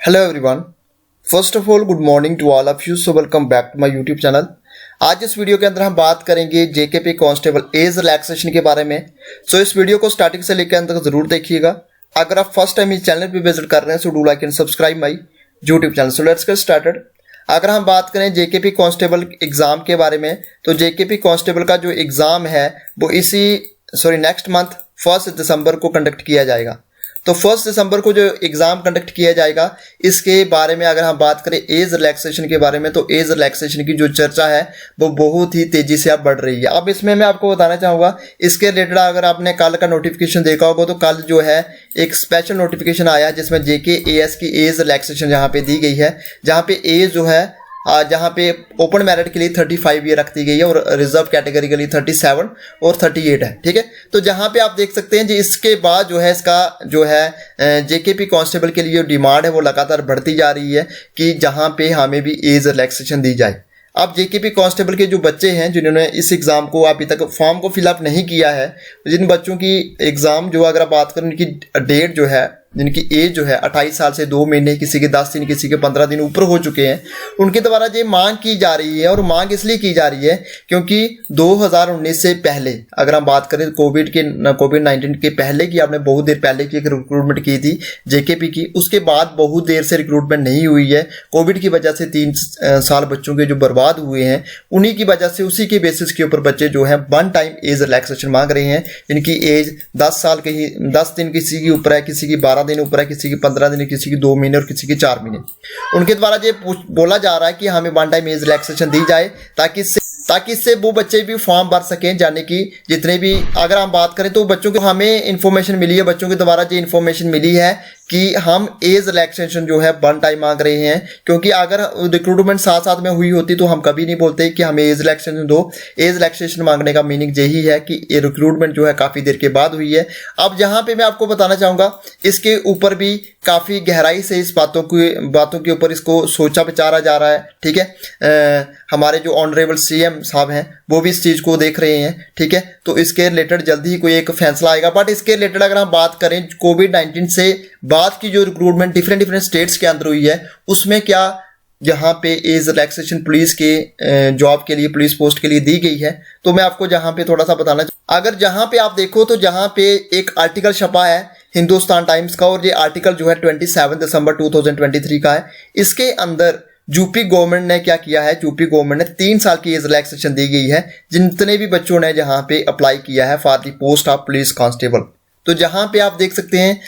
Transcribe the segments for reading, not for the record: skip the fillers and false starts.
Hello everyone. First of all good morning to all of you. So welcome back to my YouTube channel. आज इस video के अंदर हम बात करेंगे जेकेपी कांस्टेबल एज रिलैक्सेशन के बारे में। सो इस वीडियो को स्टार्टिंग से लेकर अंत तक जरूर देखिएगा। अगर आप फर्स्ट टाइम इस चैनल पे विजिट कर रहे हैं so do like and subscribe my YouTube channel. So let's get started. अगर हम बात करें जेकेपी कांस्टेबल एग्जाम के बारे में तो जेकेपी कांस्टेबल का जो एग्जाम है वो नेक्स्ट मंथ 1 दिसंबर को कंडक्ट किया जाएगा। तो 1 दिसंबर को जो एग्जाम कंडक्ट किया जाएगा इसके बारे में अगर हम बात करें एज रिलैक्सेशन के बारे में तो एज रिलैक्सेशन की जो चर्चा है वो बहुत ही तेजी से अब बढ़ रही है। अब इसमें मैं आपको बताना चाहूँगा इसके रिलेटेड अगर आपने कल का नोटिफिकेशन देखा होगा तो कल जो है एक स्पेशल नोटिफिकेशन आया जिसमें JKAS की एज रिलैक्सेशन जहाँ पे दी गई है, जहाँ पे एज जो है जहाँ पे ओपन मेरिट के लिए 35 ईयर रख दी गई है और रिजर्व कैटेगरी के लिए 37 और 38 है। ठीक है, तो जहाँ पे आप देख सकते हैं जी इसके बाद जो है इसका जो है जेकेपी कांस्टेबल के लिए जो डिमांड है वो लगातार बढ़ती जा रही है कि जहाँ पे हमें भी एज रिलैक्सेशन दी जाए। अब जेकेपी कांस्टेबल के जो बच्चे हैं जिन्होंने इस एग्ज़ाम को अभी तक फॉर्म को फिलअप नहीं किया है, जिन बच्चों की एग्ज़ाम जो अगर आप बात करें उनकी डेट जो है, जिनकी एज जो है 28 साल से 2 महीने, किसी के 10 दिन, किसी के 15 दिन ऊपर हो चुके हैं, उनके द्वारा ये मांग की जा रही है। और मांग इसलिए की जा रही है क्योंकि 2019 से पहले अगर हम बात करें कोविड-19 के पहले की आपने बहुत देर पहले की एक रिक्रूटमेंट की थी जेकेपी की, उसके बाद बहुत देर से रिक्रूटमेंट नहीं हुई है। कोविड की वजह से 3 साल बच्चों के जो बर्बाद हुए हैं उन्हीं की वजह से उसी के बेसिस के ऊपर बच्चे जो है वन टाइम एज रिलैक्सेशन मांग रहे हैं। जिनकी एज 10 साल के ही 10 दिन किसी की ऊपर है, किसी की 12 दिन ऊपर है, किसी की 15 दिन, किसी की 2 महीने और किसी की 4 महीने। उनके द्वारा ये बोला जा रहा है कि हमें वन टाइम एज रिलैक्सेशन दी जाए ताकि इससे वो बच्चे भी फॉर्म भर सकें, जाने की जितने भी अगर हम बात करें तो बच्चों को हमें इन्फॉर्मेशन मिली है, बच्चों के द्वारा जो इन्फॉर्मेशन मिली है कि हम एज रिलैक्सेशन जो है वन टाइम मांग रहे हैं। क्योंकि अगर रिक्रूटमेंट साथ साथ में हुई होती तो हम कभी नहीं बोलते कि हमें एज रिलैक्सेशन दो। एज रिलैक्सेशन मांगने का मीनिंग यही है कि ये रिक्रूटमेंट जो है काफ़ी देर के बाद हुई है। अब यहाँ पे मैं आपको बताना चाहूँगा इसके ऊपर भी काफ़ी गहराई से इस बातों के ऊपर इसको सोचा विचारा जा रहा है। ठीक है, हमारे जो ऑनरेबल CM साहब हैं वो भी इस चीज़ को देख रहे हैं। ठीक है, तो इसके रिलेटेड जल्दी ही कोई एक फैसला आएगा। बट इसके रिलेटेड अगर हम बात करें कोविड-19 से बाद की जो रिक्रूटमेंट डिफरेंट स्टेट्स के अंदर हुई है उसमें क्या जहाँ पे एज रिलैक्सेशन पुलिस के जॉब के लिए, पुलिस पोस्ट के लिए दी गई है, तो मैं आपको जहाँ पे थोड़ा सा बताना अगर जहाँ पे आप देखो तो जहाँ पे एक आर्टिकल छपा है हिंदुस्तान टाइम्स का और ये आर्टिकल जो है 27 दिसंबर 2023 का है। इसके अंदर यूपी गवर्नमेंट ने क्या किया है, यूपी गवर्नमेंट ने 3 साल की एज रिलैक्सेशन दी गई है जितने भी बच्चों ने जहाँ पे अप्लाई किया है for the post of police constable. तो जहाँ पे आप देख सकते हैं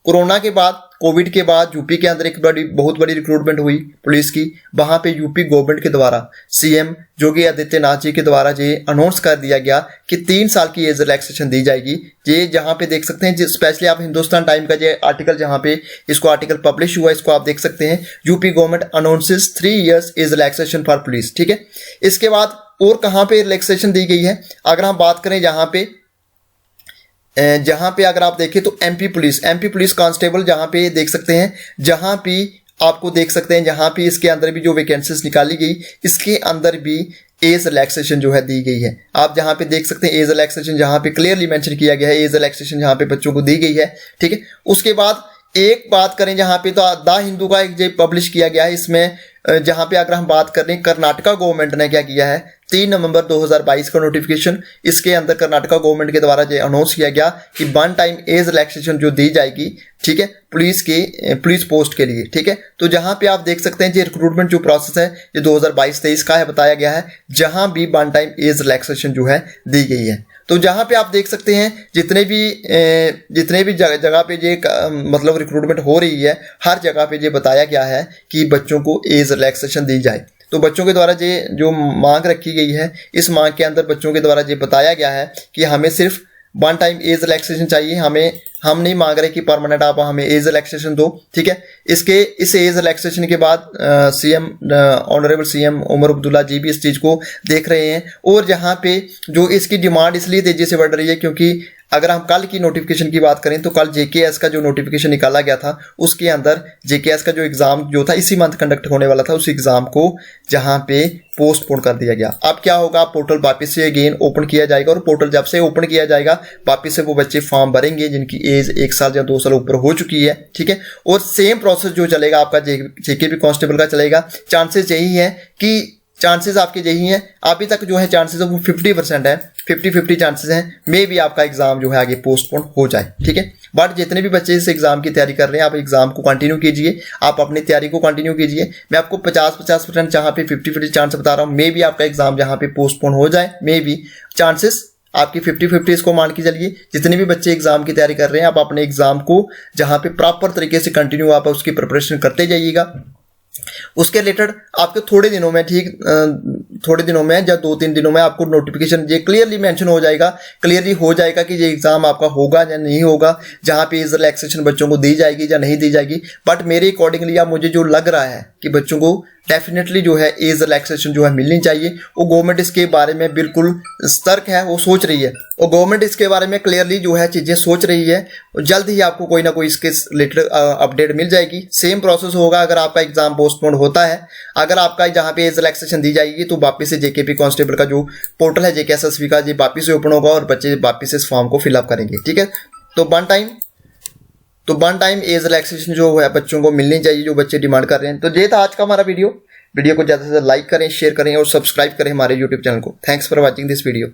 कोरोना के बाद, कोविड के बाद यूपी के अंदर एक बहुत बड़ी रिक्रूटमेंट हुई पुलिस की। वहाँ पे यूपी गवर्नमेंट के द्वारा CM योगी आदित्यनाथ जी के द्वारा ये अनाउंस कर दिया गया कि 3 साल की एज रिलैक्सेशन दी जाएगी। ये जहाँ पे देख सकते हैं स्पेशली आप हिंदुस्तान टाइम का ये आर्टिकल जहाँ पे इसको आर्टिकल पब्लिश हुआ इसको आप देख सकते हैं। UP government announces 3 years age relaxation for police. ठीक है, इसके बाद और कहाँ पे रिलैक्सेशन दी गई है अगर हम बात करें जहाँ पे अगर आप देखें तो MP पुलिस कांस्टेबल जहाँ पे देख सकते हैं, जहाँ पे आपको देख सकते हैं जहाँ पे इसके अंदर भी जो वैकेंसीज निकाली गई इसके अंदर भी एज रिलैक्सेशन जो है दी गई है। आप जहाँ पे देख सकते हैं एज रिलैक्सेशन जहाँ पे क्लियरली मेंशन किया गया है, एज रिलैक्सेशन जहाँ पे बच्चों को दी गई है। ठीक है, उसके बाद एक बात करें जहाँ पे तो द हिंदू का एक जो पब्लिश किया गया है इसमें जहाँ पे अगर हम बात करें कर्नाटका गवर्नमेंट ने क्या किया है 3 नवंबर 2022 का नोटिफिकेशन, इसके अंदर कर्नाटका गवर्नमेंट के द्वारा जो अनाउंस किया गया कि वन टाइम एज रिलैक्सेशन जो दी जाएगी, ठीक है, पुलिस पोस्ट के लिए। ठीक है, तो जहाँ पे आप देख सकते हैं ये रिक्रूटमेंट जो प्रोसेस है ये 2022-23 का है बताया गया है, जहाँ भी वन टाइम एज रिलैक्सेशन जो है दी गई है। तो जहाँ पे आप देख सकते हैं जितने भी जगह पे ये मतलब रिक्रूटमेंट हो रही है हर जगह पे ये बताया गया है कि बच्चों को एज रिलैक्सेशन दी जाए। तो बच्चों के द्वारा ये जो मांग रखी गई है इस मांग के अंदर बच्चों के द्वारा ये बताया गया है कि हमें सिर्फ वन टाइम एज रिलैक्सेशन चाहिए, हम नहीं मांग रहे कि परमानेंट आप हमें एज रिलैक्सेशन दो। ठीक है, इस एज रिलैक्सेशन के बाद ऑनरेबल CM उमर अब्दुल्ला जी भी इस चीज़ को देख रहे हैं। और जहाँ पे जो इसकी डिमांड इसलिए तेज़ी से बढ़ रही है क्योंकि अगर हम कल की नोटिफिकेशन की बात करें तो कल जेकेएस का जो नोटिफिकेशन निकाला गया था उसके अंदर जेकेएस का जो एग्जाम जो था इसी मंथ कंडक्ट होने वाला था, उस एग्जाम को जहां पे पोस्टपोन कर दिया गया। अब क्या होगा, पोर्टल वापस से अगेन ओपन किया जाएगा और पोर्टल जब से ओपन किया जाएगा वापस से वो बच्चे फॉर्म भरेंगे जिनकी एज 1 साल या 2 साल ऊपर हो चुकी है, ठीक है। और सेम प्रोसेस जो चलेगा आपका जेकेपी कांस्टेबल का चलेगा। चांसेस यही है कि चांसेस आपके यही हैं, अभी तक जो है चांसेस वो 50% है, 50-50 चांसेस हैं, मे भी आपका एग्जाम जो है आगे पोस्टपोन हो जाए, ठीक है। बट जितने भी बच्चे इस एग्जाम की तैयारी कर रहे हैं आप एग्जाम को कंटिन्यू कीजिए, आप अपनी तैयारी को कंटिन्यू कीजिए। मैं आपको 50-50% जहां पे 50-50 चांस बता रहा हूं, मे भी आपका एग्जाम जहां पे पोस्टपोन हो जाए, मे भी चांसेस आपकी 50-50 इसको मान के चलिए। जितने भी बच्चे एग्जाम की तैयारी कर रहे हैं आप अपने एग्जाम को जहां पे प्रॉपर तरीके से कंटिन्यू आप उसकी प्रिपरेशन करते जाइएगा। उसके रिलेटेड आपके थोड़े दिनों में, थोड़े दिनों में या 2-3 दिनों में आपको नोटिफिकेशन ये क्लियरली मेंशन हो जाएगा, क्लियरली हो जाएगा कि ये एग्जाम आपका होगा या नहीं होगा, जहां पे एज रिलैक्सेशन बच्चों को दी जाएगी या नहीं दी जाएगी। बट मेरे अकॉर्डिंगली या मुझे जो लग रहा है कि बच्चों को डेफिनेटली जो है एज रिलैक्सेशन जो है मिलनी चाहिए। वो गवर्नमेंट इसके बारे में बिल्कुल सतर्क है, वो सोच रही है, और गवर्नमेंट इसके बारे में क्लियरली जो है चीज़ें सोच रही है। जल्द ही आपको कोई ना कोई इसके रिलेटेड अपडेट मिल जाएगी। सेम प्रोसेस होगा अगर आपका एग्जाम पोस्टपोन होता है, अगर आपका जहाँ पे एज रिलैक्सेशन दी जाएगी तो वापस से जेकेपी कांस्टेबल का जो पोर्टल है जेकेएसएसबी का, ये वापस से ओपन होगा और बच्चे वापस से इस फॉर्म को फिलअप करेंगे, ठीक है। तो वन टाइम एज रिलैक्सेशन जो है बच्चों को मिलनी चाहिए, जो बच्चे डिमांड कर रहे हैं। तो ये था आज का हमारा वीडियो को ज़्यादा से ज़्यादा लाइक करें, शेयर करें और सब्सक्राइब करें हमारे यूट्यूब चैनल को। Thanks for watching this video.